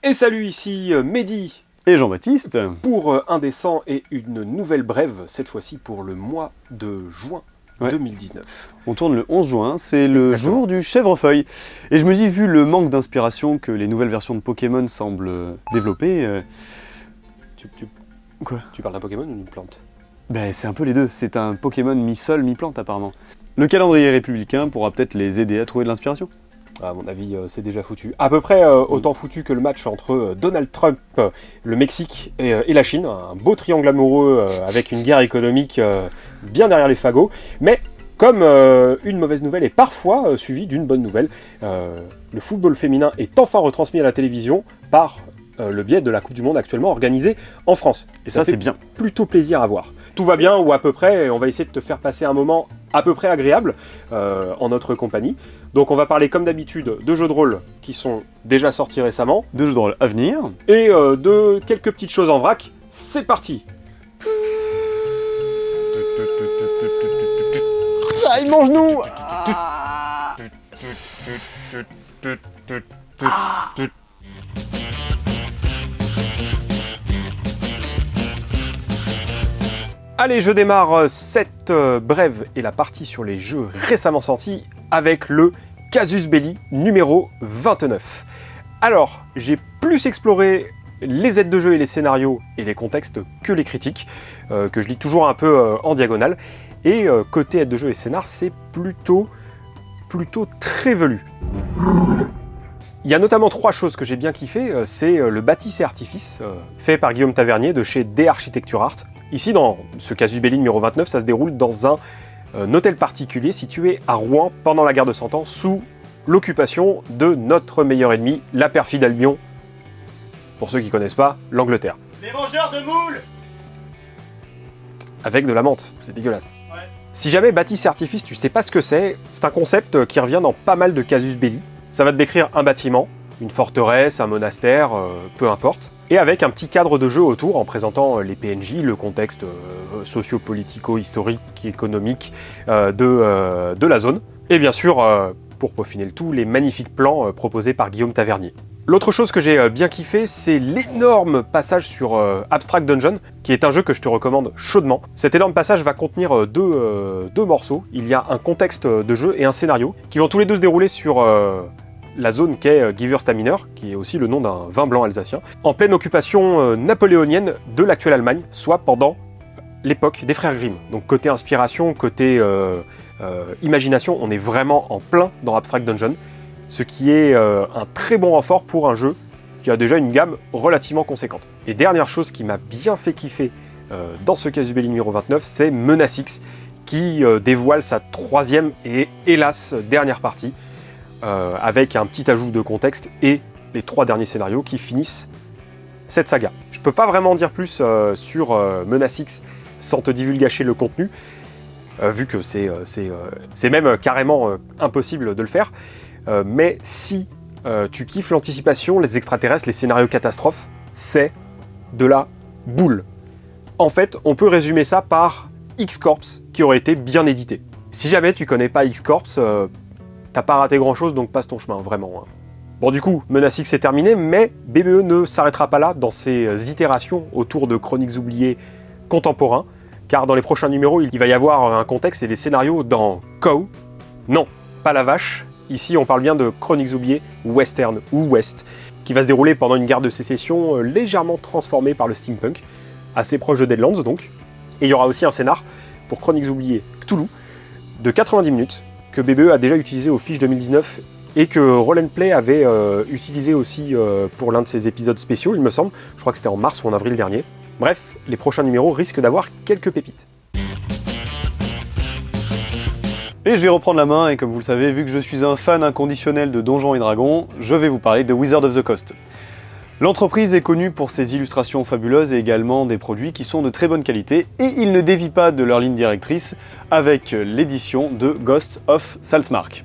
Et salut, ici Mehdi et Jean-Baptiste pour Indécent et une nouvelle brève, cette fois-ci pour le mois de juin 2019. On tourne le 11 juin, c'est le jour du chèvrefeuille. Et je me dis, vu le manque d'inspiration que les nouvelles versions de Pokémon semblent développer... Quoi ? Tu parles d'un Pokémon ou d'une plante ? Ben, c'est un peu les deux, c'est un Pokémon mi-sol, mi-plante apparemment. Le calendrier républicain pourra peut-être les aider à trouver de l'inspiration. À mon avis, c'est déjà foutu. À peu près autant foutu que le match entre Donald Trump, le Mexique et la Chine. Un beau triangle amoureux avec une guerre économique bien derrière les fagots. Mais comme une mauvaise nouvelle est parfois suivie d'une bonne nouvelle, le football féminin est enfin retransmis à la télévision par le biais de la Coupe du Monde actuellement organisée en France. Et ça c'est bien. Plutôt plaisir à voir. Tout va bien, ou à peu près, et on va essayer de te faire passer un moment à peu près agréable en notre compagnie. Donc on va parler comme d'habitude de jeux de rôle qui sont déjà sortis récemment. De jeux de rôle à venir. Et de quelques petites choses en vrac. C'est parti. Ah, il mange nous. Allez, je démarre cette brève et la partie sur les jeux récemment sortis avec le Casus Belli numéro 29. Alors, j'ai plus exploré les aides de jeu et les scénarios et les contextes que les critiques, que je lis toujours un peu en diagonale. Et côté aide de jeu et scénar, c'est plutôt très velu. Il y a notamment 3 choses que j'ai bien kiffé, c'est le Bâtisse et Artifice, fait par Guillaume Tavernier de chez The Architecture Art. Ici, dans ce Casus Belli numéro 29, ça se déroule dans un hôtel particulier situé à Rouen pendant la guerre de 100 ans, sous l'occupation de notre meilleur ennemi, la perfide Albion. Pour ceux qui connaissent pas, l'Angleterre. Les mangeurs de moules. Avec de la menthe, c'est dégueulasse. Ouais. Si jamais Bâtisse et Artifice, tu sais pas ce que c'est un concept qui revient dans pas mal de Casus Belli. Ça va te décrire un bâtiment, une forteresse, un monastère, peu importe. Et avec un petit cadre de jeu autour en présentant les PNJ, le contexte socio-politico-historique, économique de la zone. Et bien sûr, pour peaufiner le tout, les magnifiques plans proposés par Guillaume Tavernier. L'autre chose que j'ai bien kiffé, c'est l'énorme passage sur Abstract Dungeon, qui est un jeu que je te recommande chaudement. Cet énorme passage va contenir deux morceaux. Il y a un contexte de jeu et un scénario, qui vont tous les deux se dérouler sur... la zone qu'est Gewürztraminer, qui est aussi le nom d'un vin blanc alsacien, en pleine occupation napoléonienne de l'actuelle Allemagne, soit pendant l'époque des frères Grimm. Donc côté inspiration, côté imagination, on est vraiment en plein dans Abstract Dungeon, ce qui est un très bon renfort pour un jeu qui a déjà une gamme relativement conséquente. Et dernière chose qui m'a bien fait kiffer dans ce Casus Belli numéro 29, c'est Menace X, qui dévoile sa 3e et hélas dernière partie, avec un petit ajout de contexte et les 3 derniers scénarios qui finissent cette saga. Je peux pas vraiment dire plus sur Menace X sans te divulgacher le contenu, vu que c'est même carrément impossible de le faire, mais si tu kiffes l'anticipation, les extraterrestres, les scénarios catastrophes, c'est de la boule. En fait, on peut résumer ça par X-Corps qui aurait été bien édité. Si jamais tu connais pas X-Corps, t'as pas raté grand chose, donc passe ton chemin, vraiment. Bon, du coup, Menace X est terminé, mais BBE ne s'arrêtera pas là dans ses itérations autour de Chroniques oubliées contemporains, car dans les prochains numéros, il va y avoir un contexte et des scénarios dans Cow. Non, pas la vache. Ici, on parle bien de Chroniques oubliées Western ou West, qui va se dérouler pendant une guerre de sécession légèrement transformée par le steampunk, assez proche de Deadlands donc. Et il y aura aussi un scénar pour Chroniques oubliées Cthulhu de 90 minutes, que BBE a déjà utilisé au Fiche 2019 et que Roll & Play avait utilisé aussi pour l'un de ses épisodes spéciaux, il me semble. Je crois que c'était en mars ou en avril dernier. Bref, les prochains numéros risquent d'avoir quelques pépites. Et je vais reprendre la main, et comme vous le savez, vu que je suis un fan inconditionnel de Donjons et Dragons, je vais vous parler de Wizard of the Coast. L'entreprise est connue pour ses illustrations fabuleuses et également des produits qui sont de très bonne qualité, et ils ne dévient pas de leur ligne directrice avec l'édition de Ghost of Saltmark.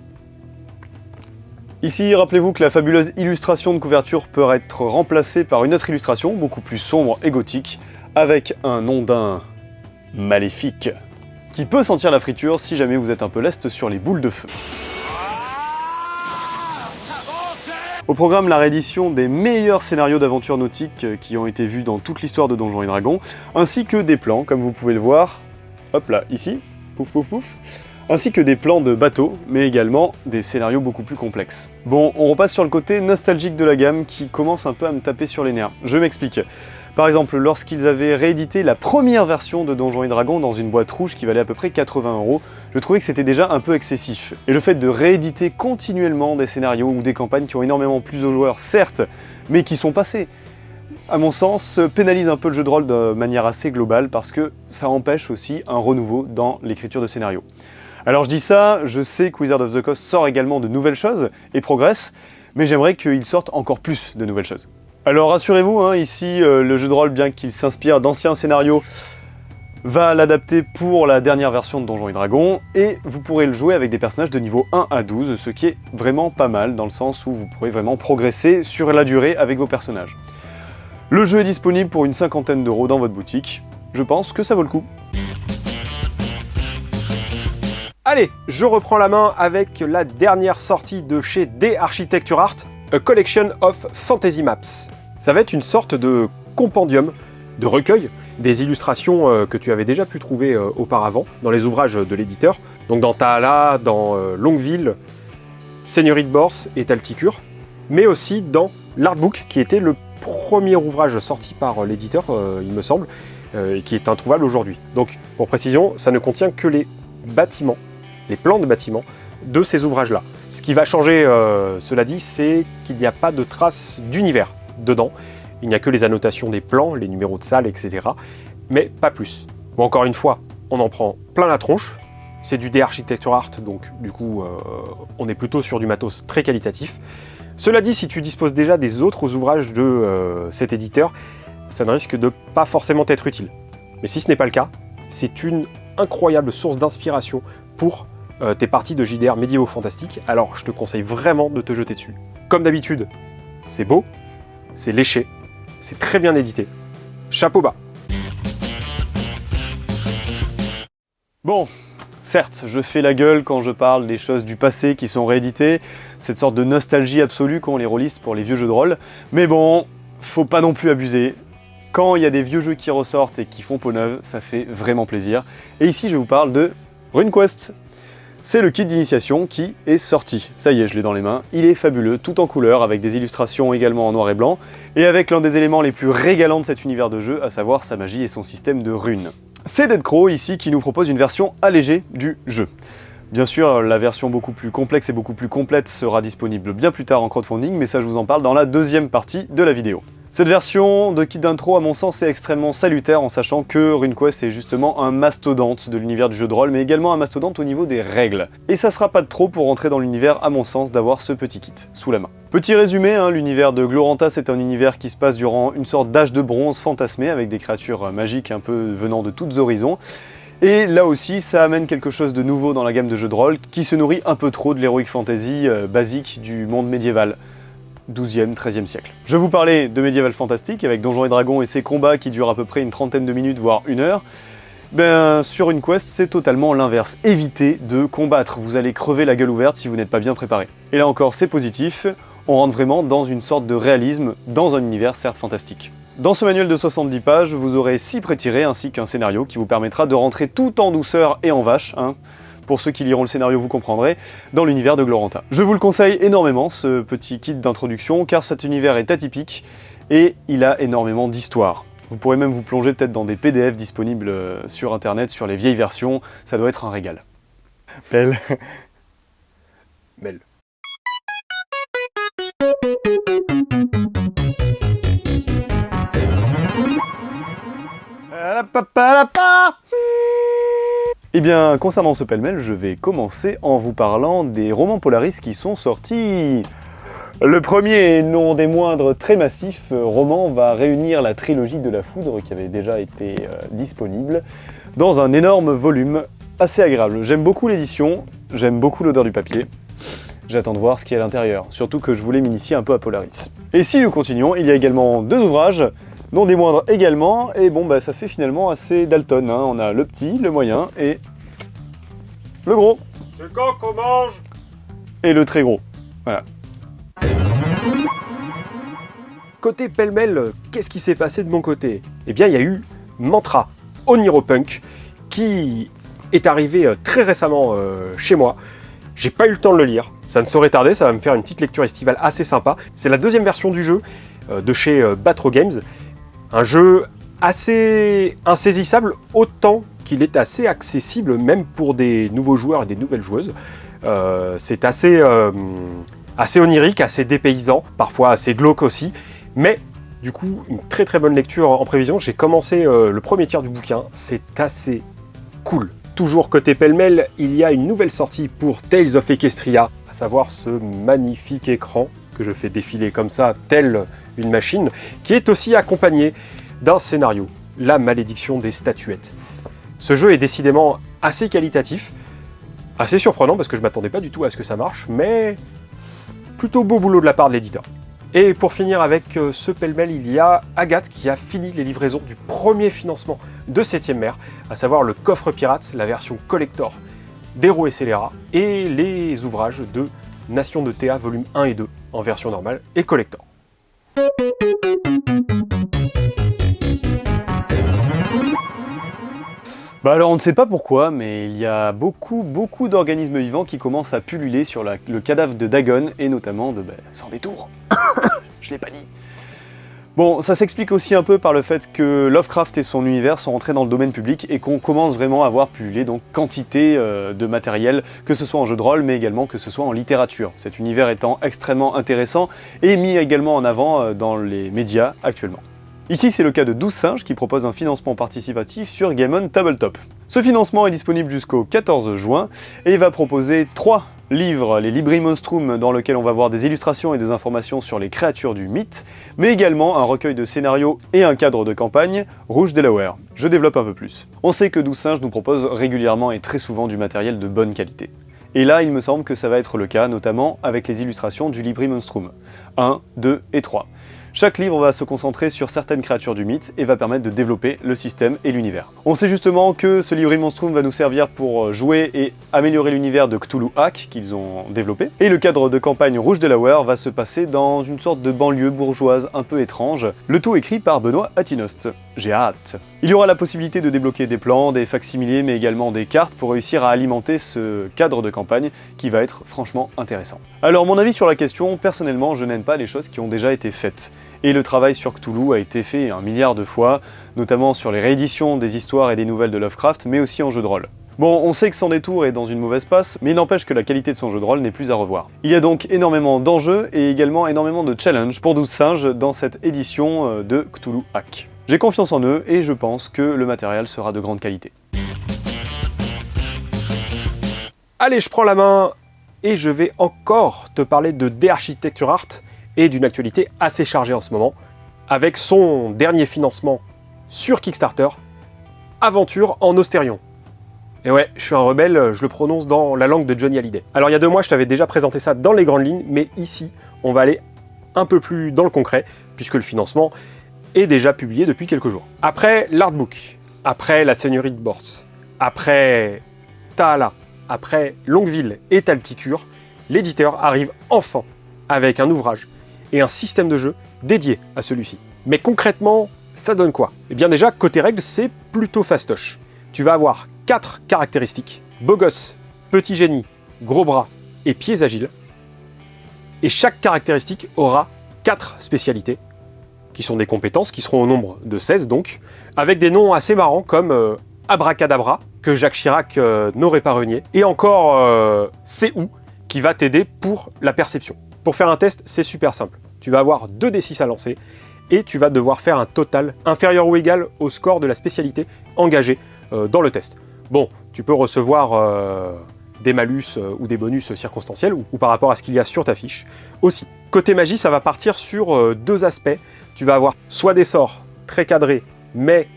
Ici, rappelez-vous que la fabuleuse illustration de couverture peut être remplacée par une autre illustration, beaucoup plus sombre et gothique, avec un nom d'un maléfique, qui peut sentir la friture si jamais vous êtes un peu leste sur les boules de feu. Au programme, la réédition des meilleurs scénarios d'aventure nautique qui ont été vus dans toute l'histoire de Donjons et Dragons, ainsi que des plans, comme vous pouvez le voir, hop là, ici, pouf pouf pouf, ainsi que des plans de bateaux, mais également des scénarios beaucoup plus complexes. Bon, on repasse sur le côté nostalgique de la gamme qui commence un peu à me taper sur les nerfs. Je m'explique. Par exemple, lorsqu'ils avaient réédité la première version de Donjons et Dragons dans une boîte rouge qui valait à peu près 80 €, je trouvais que c'était déjà un peu excessif. Et le fait de rééditer continuellement des scénarios ou des campagnes qui ont énormément plus de joueurs, certes, mais qui sont passés, à mon sens, pénalise un peu le jeu de rôle de manière assez globale parce que ça empêche aussi un renouveau dans l'écriture de scénarios. Alors je dis ça, je sais que Wizards of the Coast sort également de nouvelles choses et progresse, mais j'aimerais qu'ils sortent encore plus de nouvelles choses. Alors rassurez-vous, hein, ici le jeu de rôle, bien qu'il s'inspire d'anciens scénarios, va l'adapter pour la dernière version de Donjons et Dragons, et vous pourrez le jouer avec des personnages de niveau 1 à 12, ce qui est vraiment pas mal, dans le sens où vous pourrez vraiment progresser sur la durée avec vos personnages. Le jeu est disponible pour une 50aine d'euros dans votre boutique, je pense que ça vaut le coup. Allez, je reprends la main avec la dernière sortie de chez The Architecture Art, A Collection of Fantasy Maps. Ça va être une sorte de compendium, de recueil des illustrations que tu avais déjà pu trouver auparavant dans les ouvrages de l'éditeur. Donc dans Tahala, dans Longueville, Seigneurie de Bors et Talticure, mais aussi dans l'artbook qui était le premier ouvrage sorti par l'éditeur, il me semble, et qui est introuvable aujourd'hui. Donc pour précision, ça ne contient que les bâtiments, les plans de bâtiments de ces ouvrages-là. Ce qui va changer, cela dit, c'est qu'il n'y a pas de traces d'univers dedans. Il n'y a que les annotations des plans, les numéros de salles, etc. Mais pas plus. Bon, encore une fois, on en prend plein la tronche. C'est du The Architecture Art, donc du coup, on est plutôt sur du matos très qualitatif. Cela dit, si tu disposes déjà des autres ouvrages de cet éditeur, ça ne risque de pas forcément t'être utile. Mais si ce n'est pas le cas, c'est une incroyable source d'inspiration pour tes parties de JDR médiévaux fantastiques, alors je te conseille vraiment de te jeter dessus. Comme d'habitude, c'est beau, c'est léché, c'est très bien édité. Chapeau bas. Bon, certes, je fais la gueule quand je parle des choses du passé qui sont rééditées, cette sorte de nostalgie absolue quand on les reliste pour les vieux jeux de rôle, mais bon, faut pas non plus abuser. Quand il y a des vieux jeux qui ressortent et qui font peau neuve, ça fait vraiment plaisir. Et ici, je vous parle de RuneQuest. C'est le kit d'initiation qui est sorti. Ça y est, je l'ai dans les mains. Il est fabuleux, tout en couleur, avec des illustrations également en noir et blanc, et avec l'un des éléments les plus régalants de cet univers de jeu, à savoir sa magie et son système de runes. C'est Dead Crow ici qui nous propose une version allégée du jeu. Bien sûr, la version beaucoup plus complexe et beaucoup plus complète sera disponible bien plus tard en crowdfunding, mais ça je vous en parle dans la deuxième partie de la vidéo. Cette version de kit d'intro, à mon sens, est extrêmement salutaire en sachant que RuneQuest est justement un mastodonte de l'univers du jeu de rôle, mais également un mastodonte au niveau des règles. Et ça sera pas de trop pour rentrer dans l'univers, à mon sens, d'avoir ce petit kit sous la main. Petit résumé, hein, l'univers de Gloranta, c'est un univers qui se passe durant une sorte d'âge de bronze fantasmé, avec des créatures magiques un peu venant de tous horizons. Et là aussi, ça amène quelque chose de nouveau dans la gamme de jeux de rôle, qui se nourrit un peu trop de l'heroic fantasy basique du monde médiéval. 12e, 13e siècle. Je vous parlais de médiéval fantastique avec Donjons et Dragons et ses combats qui durent à peu près une trentaine de minutes, voire 1 heure. Ben, sur RuneQuest, c'est totalement l'inverse. Évitez de combattre, vous allez crever la gueule ouverte si vous n'êtes pas bien préparé. Et là encore, c'est positif, on rentre vraiment dans une sorte de réalisme, dans un univers certes fantastique. Dans ce manuel de 70 pages, vous aurez 6 pré-tirés ainsi qu'un scénario qui vous permettra de rentrer tout en douceur et en vache, hein. Pour ceux qui liront le scénario, vous comprendrez, dans l'univers de Gloranta. Je vous le conseille énormément, ce petit kit d'introduction, car cet univers est atypique et il a énormément d'histoire. Vous pourrez même vous plonger peut-être dans des PDF disponibles sur internet, sur les vieilles versions, ça doit être un régal. Belle. Belle. Eh bien, concernant ce pêle-mêle, je vais commencer en vous parlant des romans Polaris qui sont sortis. Le premier, et non des moindres, très massif roman va réunir la trilogie de la foudre qui avait déjà été disponible dans un énorme volume assez agréable. J'aime beaucoup l'édition, j'aime beaucoup l'odeur du papier. J'attends de voir ce qu'il y a à l'intérieur, surtout que je voulais m'initier un peu à Polaris. Et si nous continuons, il y a également 2 ouvrages, non des moindres également, et bon bah ça fait finalement assez Dalton, hein. On a le petit, le moyen et le gros. C'est quand qu'on mange? Et le très gros, voilà. Côté pêle-mêle, qu'est-ce qui s'est passé de mon côté? Eh bien, il y a eu Mantra, Oniropunk, qui est arrivé très récemment chez moi. J'ai pas eu le temps de le lire, ça ne saurait tarder, ça va me faire une petite lecture estivale assez sympa. C'est la deuxième version du jeu de chez Batro Games, un jeu assez insaisissable autant qu'il est assez accessible même pour des nouveaux joueurs et des nouvelles joueuses. C'est assez onirique, assez dépaysant, parfois assez glauque aussi, mais du coup une très très bonne lecture en prévision. J'ai commencé le premier tiers du bouquin, c'est assez cool. Toujours côté pêle-mêle, il y a une nouvelle sortie pour Tales of Equestria, à savoir ce magnifique écran que je fais défiler comme ça, telle une machine, qui est aussi accompagné d'un scénario, La Malédiction des Statuettes. Ce jeu est décidément assez qualitatif, assez surprenant parce que je m'attendais pas du tout à ce que ça marche, mais plutôt beau boulot de la part de l'éditeur. Et pour finir avec ce pêle-mêle, il y a Agathe qui a fini les livraisons du premier financement de 7ème mer, à savoir le coffre pirate, la version collector d'Héros et Scélérats, et les ouvrages de Nation de Théa volume 1 et 2 en version normale et collector. Bah alors on ne sait pas pourquoi, mais il y a beaucoup d'organismes vivants qui commencent à pulluler sur le cadavre de Dagon, et notamment de Sans Détour. Je l'ai pas dit. Bon, ça s'explique aussi un peu par le fait que Lovecraft et son univers sont rentrés dans le domaine public et qu'on commence vraiment à voir puller donc quantité de matériel, que ce soit en jeu de rôle mais également que ce soit en littérature. Cet univers étant extrêmement intéressant et mis également en avant dans les médias actuellement. Ici, c'est le cas de 12 Singes qui propose un financement participatif sur Game On Tabletop. Ce financement est disponible jusqu'au 14 juin et va proposer 3 livres, les Libri Monstrum, dans lequel on va voir des illustrations et des informations sur les créatures du mythe, mais également un recueil de scénarios et un cadre de campagne, Rouge Delaware. Je développe un peu plus. On sait que 12 Singes nous propose régulièrement et très souvent du matériel de bonne qualité. Et là, il me semble que ça va être le cas, notamment avec les illustrations du Libri Monstrum 1, 2 et 3. Chaque livre va se concentrer sur certaines créatures du mythe et va permettre de développer le système et l'univers. On sait justement que ce Libri Monstrum va nous servir pour jouer et améliorer l'univers de Cthulhu Hack qu'ils ont développé. Et le cadre de campagne Rouge Delaware va se passer dans une sorte de banlieue bourgeoise un peu étrange, le tout écrit par Benoît Atinost. J'ai hâte. Il y aura la possibilité de débloquer des plans, des facsimilés, mais également des cartes pour réussir à alimenter ce cadre de campagne qui va être franchement intéressant. Alors mon avis sur la question, personnellement je n'aime pas les choses qui ont déjà été faites. Et le travail sur Cthulhu a été fait 1 milliard de fois, notamment sur les rééditions des histoires et des nouvelles de Lovecraft, mais aussi en jeu de rôle. Bon, on sait que Sans Détour est dans une mauvaise passe, mais il n'empêche que la qualité de son jeu de rôle n'est plus à revoir. Il y a donc énormément d'enjeux et également énormément de challenges pour 12 Singes dans cette édition de Cthulhu Hack. J'ai confiance en eux et je pense que le matériel sera de grande qualité. Allez, je prends la main et je vais encore te parler de The Architecture Art et d'une actualité assez chargée en ce moment, avec son dernier financement sur Kickstarter, Aventure en Austérion. Et ouais, je suis un rebelle, je le prononce dans la langue de Johnny Hallyday. Alors il y a 2 mois, je t'avais déjà présenté ça dans les grandes lignes, mais ici, on va aller un peu plus dans le concret, puisque le financement est déjà publié depuis quelques jours. Après l'artbook, après la Seigneurie de Bortz, après Taala, après Longueville et Talticure, l'éditeur arrive enfin avec un ouvrage et un système de jeu dédié à celui-ci. Mais concrètement, ça donne quoi? Eh bien déjà, côté règles, c'est plutôt fastoche. Tu vas avoir 4 caractéristiques: beau gosse, petit génie, gros bras et pieds agiles. Et chaque caractéristique aura 4 spécialités, qui sont des compétences, qui seront au nombre de 16 donc, avec des noms assez marrants comme Abracadabra, que Jacques Chirac n'aurait pas renié, et encore C'est où, qui va t'aider pour la perception. Pour faire un test, c'est super simple. Tu vas avoir 2d6 à lancer, et tu vas devoir faire un total inférieur ou égal au score de la spécialité engagée dans le test. Bon, tu peux recevoir des malus ou des bonus circonstanciels, ou par rapport à ce qu'il y a sur ta fiche aussi. Côté magie, ça va partir sur 2 aspects. Tu vas avoir soit des sorts très cadrés, mais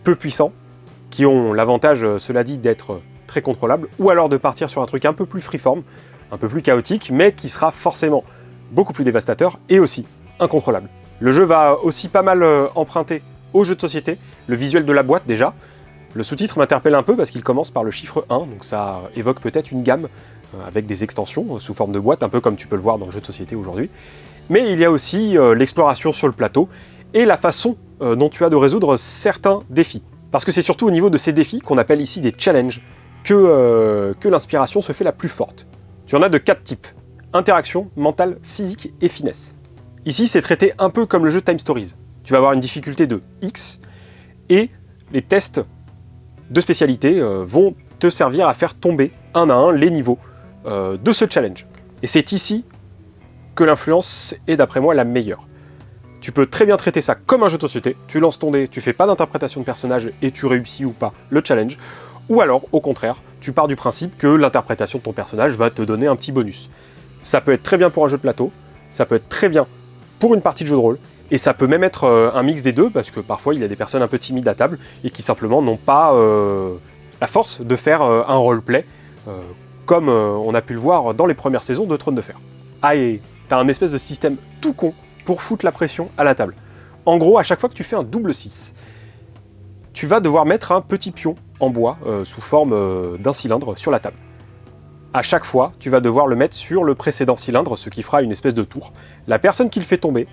peu puissants, qui ont l'avantage, cela dit, d'être très contrôlables, ou alors de partir sur un truc un peu plus freeform, un peu plus chaotique, mais qui sera forcément beaucoup plus dévastateur et aussi incontrôlable. Le jeu va aussi pas mal emprunter au jeu de société, le visuel de la boîte déjà. Le sous-titre m'interpelle un peu parce qu'il commence par le chiffre 1, donc ça évoque peut-être une gamme avec des extensions sous forme de boîte, un peu comme tu peux le voir dans le jeu de société aujourd'hui. Mais il y a aussi l'exploration sur le plateau et la façon dont tu as de résoudre certains défis. Parce que c'est surtout au niveau de ces défis, qu'on appelle ici des challenges, que l'inspiration se fait la plus forte. Tu en as de 4 types. Interaction, mentale, physique et finesse. Ici, c'est traité un peu comme le jeu Time Stories. Tu vas avoir une difficulté de X, et les tests de spécialité vont te servir à faire tomber un à un les niveaux de ce challenge. Et c'est ici que l'influence est d'après moi la meilleure. Tu peux très bien traiter ça comme un jeu de société, tu lances ton dé, tu fais pas d'interprétation de personnage et tu réussis ou pas le challenge, ou alors au contraire, tu pars du principe que l'interprétation de ton personnage va te donner un petit bonus. Ça peut être très bien pour un jeu de plateau, ça peut être très bien pour une partie de jeu de rôle, et ça peut même être un mix des deux, parce que parfois il y a des personnes un peu timides à table, et qui simplement n'ont pas la force de faire un roleplay, comme on a pu le voir dans les premières saisons de Trône de Fer. Ah, et t'as un espèce de système tout con pour foutre la pression à la table. En gros, à chaque fois que tu fais un double 6, tu vas devoir mettre un petit pion en bois, sous forme d'un cylindre, sur la table. À chaque fois, tu vas devoir le mettre sur le précédent cylindre, ce qui fera une espèce de tour. La personne qui le fait tomber,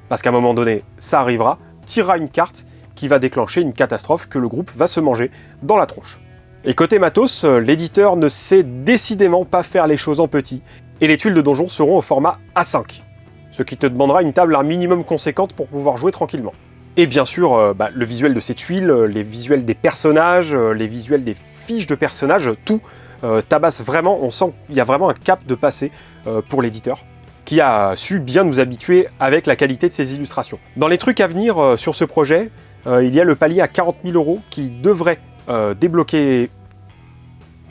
parce qu'à un moment donné, ça arrivera, tirera une carte qui va déclencher une catastrophe que le groupe va se manger dans la tronche. Et côté matos, l'éditeur ne sait décidément pas faire les choses en petit, et les tuiles de donjon seront au format A5, ce qui te demandera une table un minimum conséquente pour pouvoir jouer tranquillement. Et bien sûr, le visuel de ces tuiles, les visuels des personnages, les visuels des fiches de personnages, tout tabasse vraiment, on sent qu'il y a vraiment un cap de passé pour l'éditeur, qui a su bien nous habituer avec la qualité de ses illustrations. Dans les trucs à venir sur ce projet, il y a le palier à 40 000 € qui devrait débloquer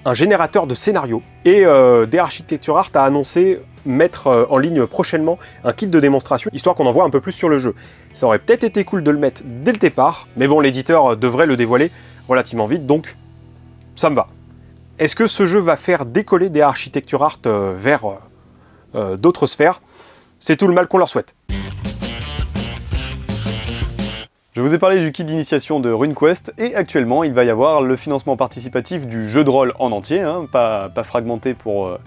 un générateur de scénario, et DR Architecture Art a annoncé mettre en ligne prochainement un kit de démonstration, histoire qu'on en voit un peu plus sur le jeu. Ça aurait peut-être été cool de le mettre dès le départ, mais bon, l'éditeur devrait le dévoiler relativement vite, donc ça me va. Est-ce que ce jeu va faire décoller DR Architecture Art vers d'autres sphères? C'est tout le mal qu'on leur souhaite. Je vous ai parlé du kit d'initiation de RuneQuest, et actuellement il va y avoir le financement participatif du jeu de rôle en entier, hein, pas fragmenté pour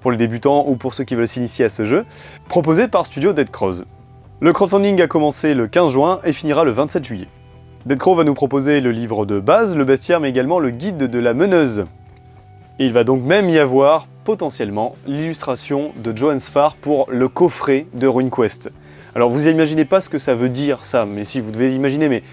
les débutants ou pour ceux qui veulent s'initier à ce jeu, proposé par Studio Dead Crows. Le crowdfunding a commencé le 15 juin et finira le 27 juillet. Dead Crows va nous proposer le livre de base, le bestiaire, mais également le guide de la meneuse. Et il va donc même y avoir potentiellement l'illustration de Johan Sfar pour le coffret de RuneQuest. Alors vous imaginez pas ce que ça veut dire ça, mais si vous devez l'imaginer, mais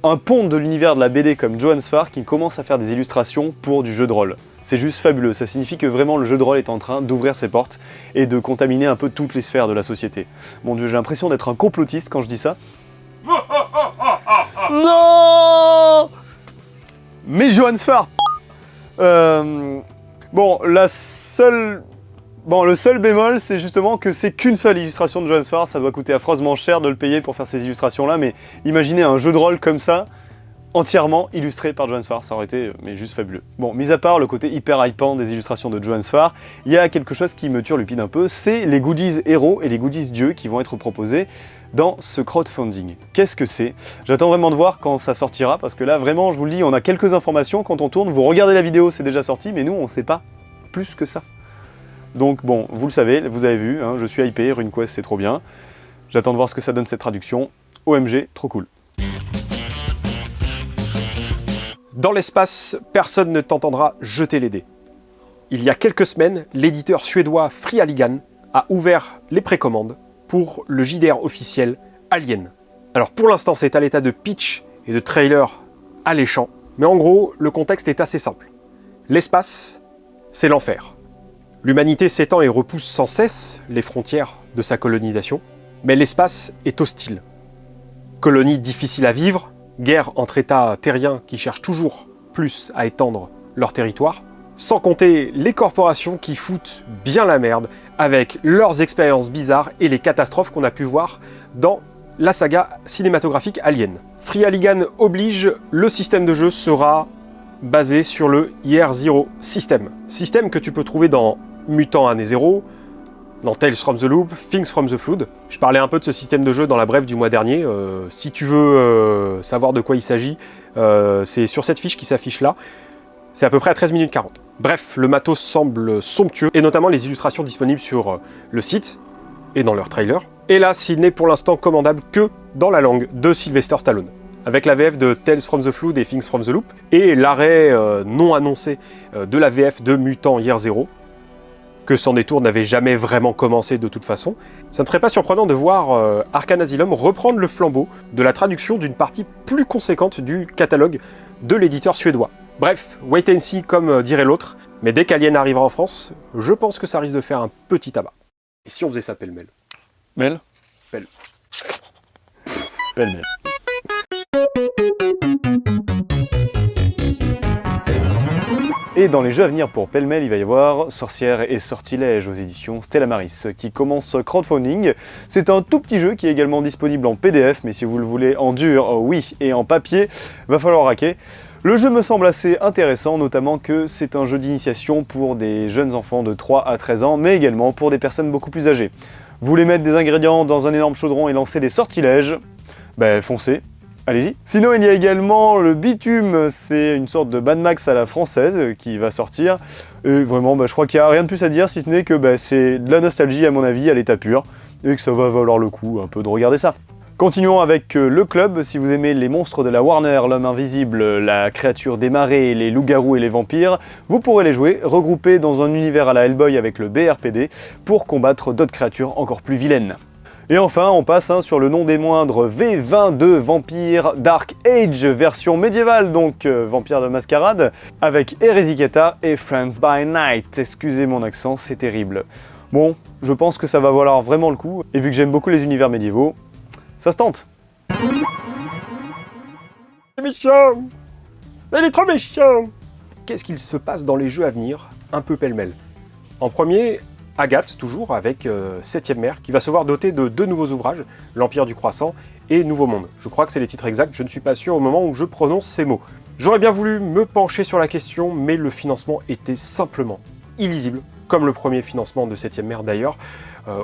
un pont de l'univers de la BD comme Johan Sfar qui commence à faire des illustrations pour du jeu de rôle. C'est juste fabuleux, ça signifie que vraiment le jeu de rôle est en train d'ouvrir ses portes et de contaminer un peu toutes les sphères de la société. Mon Dieu, j'ai l'impression d'être un complotiste quand je dis ça. Non. Mais Johan Sfar bon, le seul bémol, c'est justement que c'est qu'une seule illustration de Johan Sfar, ça doit coûter affreusement cher de le payer pour faire ces illustrations-là, mais imaginez un jeu de rôle comme ça, entièrement illustré par Johan Sfar, ça aurait été juste fabuleux. Bon, mis à part le côté hyper hypant des illustrations de Johan Sfar, il y a quelque chose qui me turlupine un peu, c'est les goodies héros et les goodies dieux qui vont être proposés dans ce crowdfunding. Qu'est-ce que c'est? J'attends vraiment de voir quand ça sortira, parce que là, vraiment, je vous le dis, on a quelques informations quand on tourne, vous regardez la vidéo, c'est déjà sorti, mais nous, on sait pas plus que ça. Donc bon, vous le savez, vous avez vu, hein, je suis hypé, RuneQuest c'est trop bien. J'attends de voir ce que ça donne cette traduction. OMG, trop cool. Dans l'espace, personne ne t'entendra jeter les dés. Il y a quelques semaines, l'éditeur suédois Free Alligan a ouvert les précommandes pour le JDR officiel Alien. Alors pour l'instant, c'est à l'état de pitch et de trailer alléchant, mais en gros, le contexte est assez simple. L'espace, c'est l'enfer. L'humanité s'étend et repousse sans cesse les frontières de sa colonisation, mais l'espace est hostile. Colonie difficile à vivre, guerre entre États terriens qui cherchent toujours plus à étendre leur territoire, sans compter les corporations qui foutent bien la merde avec leurs expériences bizarres et les catastrophes qu'on a pu voir dans la saga cinématographique Alien. Free Alligan oblige, le système de jeu sera basé sur le Year Zero System. Système que tu peux trouver dans Mutant Année Zéro, dans Tales from the Loop, Things from the Flood. Je parlais un peu de ce système de jeu dans la brève du mois dernier. Si tu veux savoir de quoi il s'agit, c'est sur cette fiche qui s'affiche là. C'est à peu près à 13 minutes 40. Bref, le matos semble somptueux, et notamment les illustrations disponibles sur le site et dans leur trailer. Hélas, il n'est pour l'instant commandable que dans la langue de Sylvester Stallone. Avec la VF de Tales from the Flood et Things from the Loop, et l'arrêt non annoncé de la VF de Mutant Year Zero, que Sans Détour n'avait jamais vraiment commencé de toute façon, ça ne serait pas surprenant de voir Arkham Asylum reprendre le flambeau de la traduction d'une partie plus conséquente du catalogue de l'éditeur suédois. Bref, wait and see comme dirait l'autre, mais dès qu'Alien arrivera en France, je pense que ça risque de faire un petit tabac. Et si on faisait ça pêle-mêle? Mel Pêle. Pêle-mêle. Et dans les jeux à venir pour Pêle-mêle, il va y avoir Sorcière et Sortilège aux éditions Stella Maris, qui commence crowdfunding. C'est un tout petit jeu qui est également disponible en PDF, mais si vous le voulez en dur, oui, et en papier, va falloir raquer. Le jeu me semble assez intéressant, notamment que c'est un jeu d'initiation pour des jeunes enfants de 3 à 13 ans, mais également pour des personnes beaucoup plus âgées. Vous voulez mettre des ingrédients dans un énorme chaudron et lancer des sortilèges? Ben foncez, allez-y. Sinon il y a également le Bitume, c'est une sorte de Mad Max à la française qui va sortir. Et vraiment, je crois qu'il n'y a rien de plus à dire, si ce n'est que c'est de la nostalgie à mon avis à l'état pur, et que ça va valoir le coup un peu de regarder ça. Continuons avec le club. Si vous aimez les monstres de la Warner, l'homme invisible, la créature des marais, les loups-garous et les vampires, vous pourrez les jouer, regroupés dans un univers à la Hellboy avec le BRPD, pour combattre d'autres créatures encore plus vilaines. Et enfin, on passe sur le nom des moindres, V22 Vampire Dark Age, version médiévale, donc Vampire de Mascarade, avec Eresiketa et Friends by Night. Excusez mon accent, c'est terrible. Bon, je pense que ça va valoir vraiment le coup, et vu que j'aime beaucoup les univers médiévaux, ça se tente. Méchant! Elle est trop méchant! Qu'est-ce qu'il se passe dans les jeux à venir, un peu pêle-mêle? En premier, Agathe, toujours, avec Septième Mer, qui va se voir dotée de 2 nouveaux ouvrages, L'Empire du Croissant et Nouveau Monde. Je crois que c'est les titres exacts, je ne suis pas sûr au moment où je prononce ces mots. J'aurais bien voulu me pencher sur la question, mais le financement était simplement illisible, comme le premier financement de Septième Mer d'ailleurs.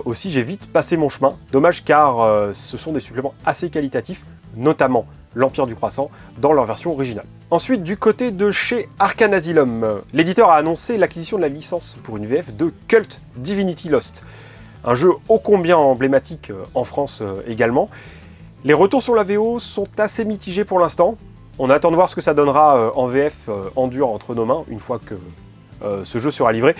Aussi, j'ai vite passé mon chemin. Dommage car ce sont des suppléments assez qualitatifs, notamment l'Empire du Croissant, dans leur version originale. Ensuite, du côté de chez Arkham Asylum, l'éditeur a annoncé l'acquisition de la licence pour une VF de Cult Divinity Lost. Un jeu ô combien emblématique en France également. Les retours sur la VO sont assez mitigés pour l'instant. On attend de voir ce que ça donnera en VF en dur entre nos mains, une fois que ce jeu sera livré.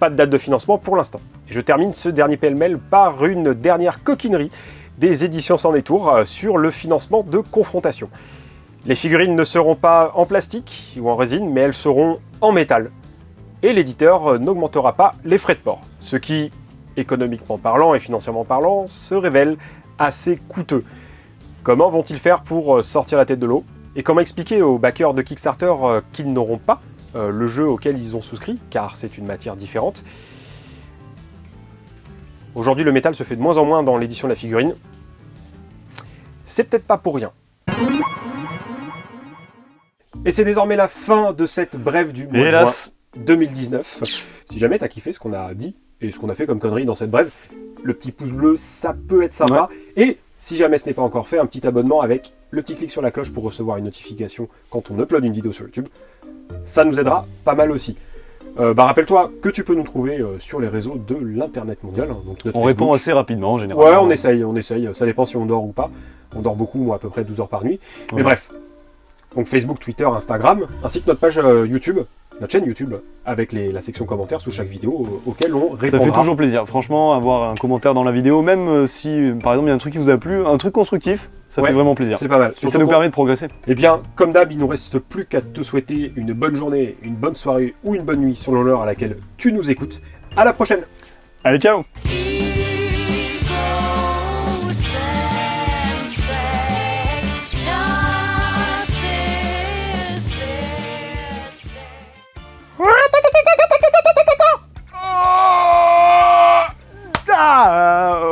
Pas de date de financement pour l'instant. Et je termine ce dernier pêle-mêle par une dernière coquinerie des éditions Sans Détour sur le financement de Confrontation. Les figurines ne seront pas en plastique ou en résine, mais elles seront en métal. Et l'éditeur n'augmentera pas les frais de port, ce qui, économiquement parlant et financièrement parlant, se révèle assez coûteux. Comment vont-ils faire pour sortir la tête de l'eau? Et comment expliquer aux backers de Kickstarter qu'ils n'auront pas le jeu auquel ils ont souscrit, car c'est une matière différente? Aujourd'hui, le métal se fait de moins en moins dans l'édition de la figurine. C'est peut-être pas pour rien. Et c'est désormais la fin de cette brève du mois de juin 2019. Si jamais t'as kiffé ce qu'on a dit et ce qu'on a fait comme connerie dans cette brève, le petit pouce bleu, ça peut être sympa. Ouais. Et si jamais ce n'est pas encore fait, un petit abonnement avec le petit clic sur la cloche pour recevoir une notification quand on upload une vidéo sur YouTube. Ça nous aidera pas mal aussi. Rappelle-toi que tu peux nous trouver sur les réseaux de l'internet mondial. Donc on Facebook. Répond assez rapidement en général. Ouais, on essaye. Ça dépend si on dort ou pas. On dort beaucoup, moi à peu près 12 heures par nuit. Ouais. Mais bref. Donc Facebook, Twitter, Instagram, ainsi que notre page YouTube, notre chaîne YouTube, avec la section commentaires sous chaque vidéo auquel on répondra. Ça fait toujours plaisir, franchement, avoir un commentaire dans la vidéo, même si par exemple il y a un truc qui vous a plu, un truc constructif, ça fait vraiment plaisir. C'est pas mal. Et ça nous permet de progresser. Eh bien, comme d'hab, il nous reste plus qu'à te souhaiter une bonne journée, une bonne soirée ou une bonne nuit selon l'heure à laquelle tu nous écoutes. À la prochaine. Allez, ciao.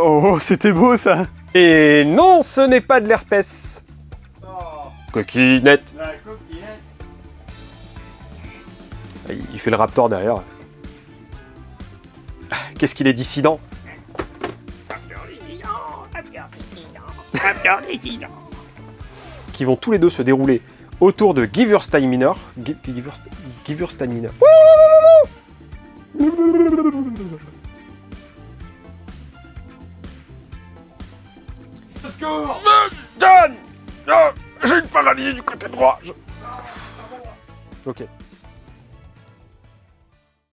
Oh, c'était beau ça! Et non, ce n'est pas de l'herpès! Oh. Coquinette! La coquinette! Il fait le raptor derrière. Qu'est-ce qu'il est dissident! Qui vont tous les deux se dérouler autour de Gewürztraminer. Gewürztraminer. John, j'ai une paralysie du côté droit. Ok.